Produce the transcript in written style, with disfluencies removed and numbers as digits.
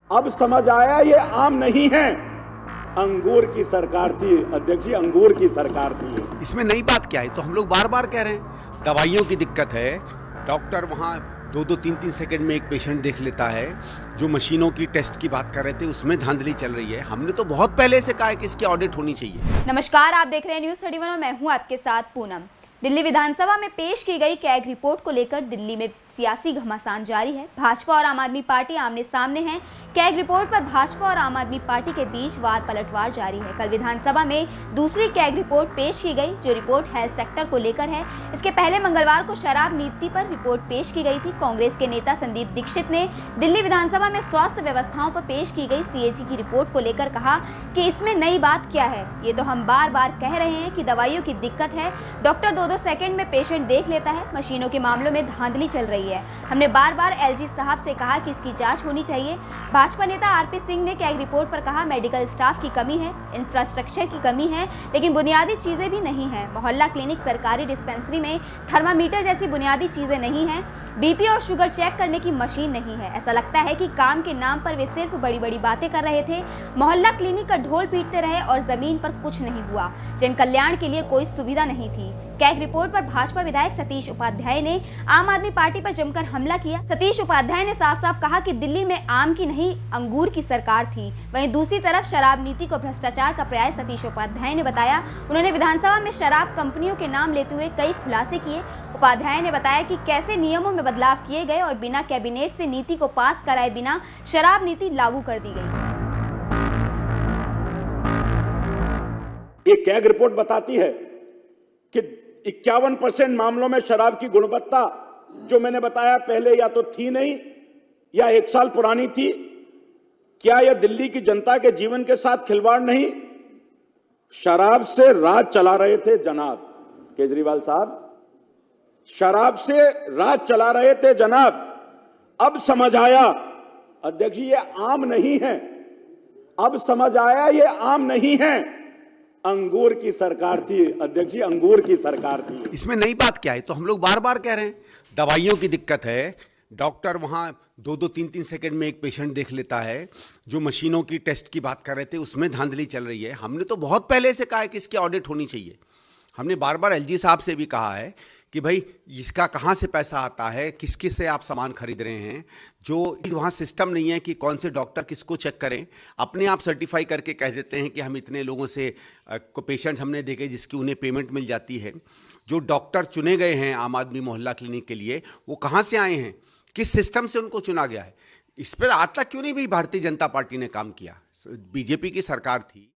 अब समझ आया ये आम नहीं है, अंगूर की सरकार थी। अध्यक्ष जी, अंगूर की सरकार थी। इसमें नई बात क्या है? तो हम लोग बार बार कह रहे हैं दवाइयों की दिक्कत है। डॉक्टर वहाँ 2-2, 3-3 सेकंड में एक पेशेंट देख लेता है। जो मशीनों की टेस्ट की बात कर रहे थे उसमें धांधली चल रही है। हमने तो बहुत पहले से कहा है कि इसकी ऑडिट होनी चाहिए। नमस्कार, आप देख रहे हैं न्यूज़ 31 और मैं हूं आपके साथ पूनम। दिल्ली विधानसभा में पेश की गई कैग रिपोर्ट को लेकर दिल्ली में सियासी घमासान जारी है। भाजपा और आम आदमी पार्टी आमने सामने हैं। कैग रिपोर्ट पर भाजपा और आम आदमी पार्टी के बीच वार पलटवार जारी है। कल विधानसभा में दूसरी कैग रिपोर्ट पेश की गई, जो रिपोर्ट हेल्थ सेक्टर को लेकर है। इसके पहले मंगलवार को शराब नीति पर रिपोर्ट पेश की गई थी। कांग्रेस के नेता संदीप दीक्षित ने दिल्ली विधानसभा में स्वास्थ्य व्यवस्थाओं पर पेश की गई सीएजी की रिपोर्ट को लेकर कहा कि इसमें नई बात क्या है। ये तो हम बार बार कह रहे हैं कि दवाइयों की दिक्कत है। डॉक्टर 2-2 सेकंड में पेशेंट देख लेता है। मशीनों के मामलों में धांधली चल रही है। हमने बार बार एलजी साहब से कहा कि इसकी जांच होनी चाहिए। भाजपा नेता आरपी सिंह ने कैग रिपोर्ट पर कहा, मेडिकल स्टाफ की कमी है, इंफ्रास्ट्रक्चर की कमी है, लेकिन बुनियादी चीजें भी नहीं है। मोहल्ला क्लिनिक, सरकारी डिस्पेंसरी में थर्मामीटर जैसी बुनियादी चीजें नहीं है। बीपी और शुगर चेक करने की मशीन नहीं है। ऐसा लगता है कि काम के नाम पर वे सिर्फ बड़ी बड़ी बातें कर रहे थे। मोहल्ला क्लिनिक का ढोल पीटते रहे और जमीन पर कुछ नहीं हुआ। जन कल्याण के लिए कोई सुविधा नहीं थी। कैग रिपोर्ट पर भाजपा विधायक सतीश उपाध्याय ने आम आदमी पार्टी पर जमकर हमला किया। सतीश उपाध्याय ने साफ साफ कहा कि दिल्ली में आम की नहीं अंगूर की सरकार थी। वहीं दूसरी तरफ शराब नीति को भ्रष्टाचार का पर्याय सतीश उपाध्याय ने बताया। उन्होंने विधानसभा में शराब कंपनियों के नाम लेते हुए कई खुलासे किए। उपाध्याय ने बताया कि कैसे नियमों में बदलाव किए गए और बिना कैबिनेट से नीति को पास कराए बिना शराब नीति लागू कर दी गई। ये कैग रिपोर्ट बताती है कि 51% मामलों में शराब की गुणवत्ता, जो मैंने बताया पहले, या तो थी नहीं या 1 साल पुरानी थी। क्या यह दिल्ली की जनता के जीवन के साथ खिलवाड़ नहीं? शराब से राज चला रहे थे जनाब केजरीवाल साहब, शराब से राज चला रहे थे जनाब। अब समझ आया अध्यक्ष जी, ये आम नहीं है। अब समझ आया ये आम नहीं है, अंगूर की सरकार थी। अध्यक्ष जी, अंगूर की सरकार थी। इसमें नई बात क्या है? तो हम लोग बार बार कह रहे हैं दवाइयों की दिक्कत है। डॉक्टर वहाँ 2-2, 3-3 सेकंड में एक पेशेंट देख लेता है। जो मशीनों की टेस्ट की बात कर रहे थे उसमें धांधली चल रही है। हमने तो बहुत पहले से कहा है कि इसकी ऑडिट होनी चाहिए। हमने बार बार एलजी साहब से भी कहा है कि भाई इसका कहाँ से पैसा आता है, किसके से आप सामान खरीद रहे हैं। जो वहाँ सिस्टम नहीं है कि कौन से डॉक्टर किसको चेक करें। अपने आप सर्टिफाई करके कह देते हैं कि हम इतने लोगों से को पेशेंट हमने देखे जिसकी उन्हें पेमेंट मिल जाती है। जो डॉक्टर चुने गए हैं आम आदमी मोहल्ला क्लिनिक के लिए, वो कहाँ से आए हैं, किस सिस्टम से उनको चुना गया है। इस पर आज तक क्यों नहीं भाई भारतीय जनता पार्टी ने काम किया? बीजेपी की सरकार थी।